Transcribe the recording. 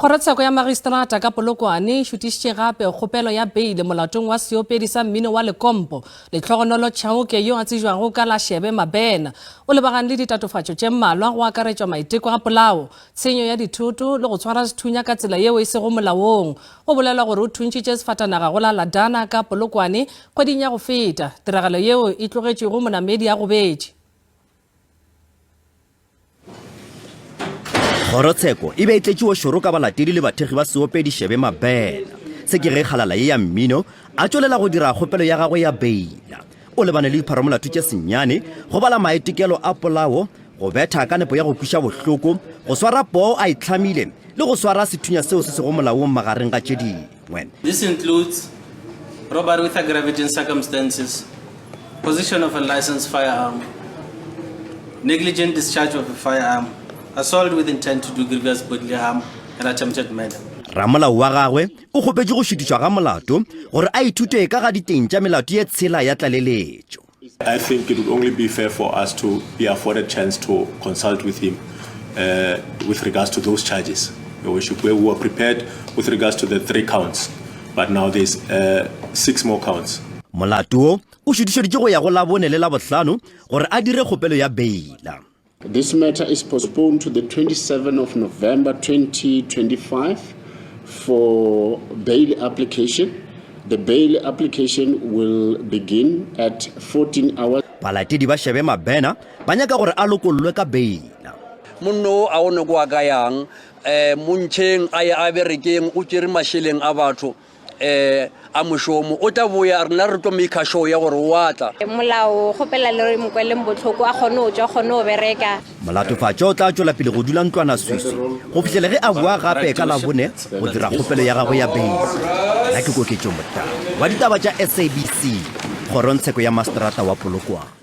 Kgorotsheko ya Magistrata ka Polokwane e šutišitše gape kgopelo ya beile molatong wa seopedi sa mmino wa Lekompo Letlhogonolo Tšhauke yo a tsejwago ka la Shebe Mabena o lebagane le ditatofatšo tše mmalwa go akaretšwa maiteko a polao, tshenyo ya dithoto le go tshwara sethunya ka tsela yeo e sego molaong. Go bolela gore o thuntšitše sefatanaga go la Ladana ka Polokwane kgweding ya go feta. Tiragalo yeo e tlogetšego monamedi ya gobetše. Kgorotsheko e be e tletše o šoro ka balatedi le bathegi ba seopedi Shebe Mabena. Se ke ge kgalala ye ya mmino a tšwelela go dira kgopelo ya gagwe ya beila. O lebane le dipharamolato tše senyane go bala maetekelo a polao, go betha ka nepo ya go kwiša bohloko, go swara poo a itlhamile le go swara sethunya seo se sego molaong magareng ga tše dingwe. This includes robbery with aggravating circumstances, possession of a licensed firearm, negligent discharge of a firearm, assault with intent to do grievous bodily harm, and attempted murder. Ramolao wa gagwe o kgopetše go šutišwa ga molato gore a ithute ka ga diteng tša melato ye tshela ya tlaleletšo. I think it would only be fair for us to be afforded a chance to consult with him with regards to those charges. We were prepared with regards to the 3 counts, but now there's 6 more counts. Molato o šutišeditše go ya go la bone le la bohlano gore a dire kgopelo ya beila. This matter is postponed to the 27th of November 2025 for bail application. The bail application will begin at 14 hours. Balatedi ba Shebe Mabena ba nyaka gore a lokollwe ka beila. Munno a one go aga yang montšheng a ye a berekeng o tšere mašeleng a batho a mošomo o tla boya rena re tlo make sure ya gore wa tla molao kgopela le re mokweleng botlhoko a kgone o tšwa kgone o bereka. Molatofatšo o tla tšwela pele go dula ntlwana swiswi go fitlhele ge a boa gape ka labone go dira kgopelo ya gagwe ya beila. Nna ke Koketšo Motau wa ditaba tša SABC, Kgorotsheko ya Magistrata wa Polokwane.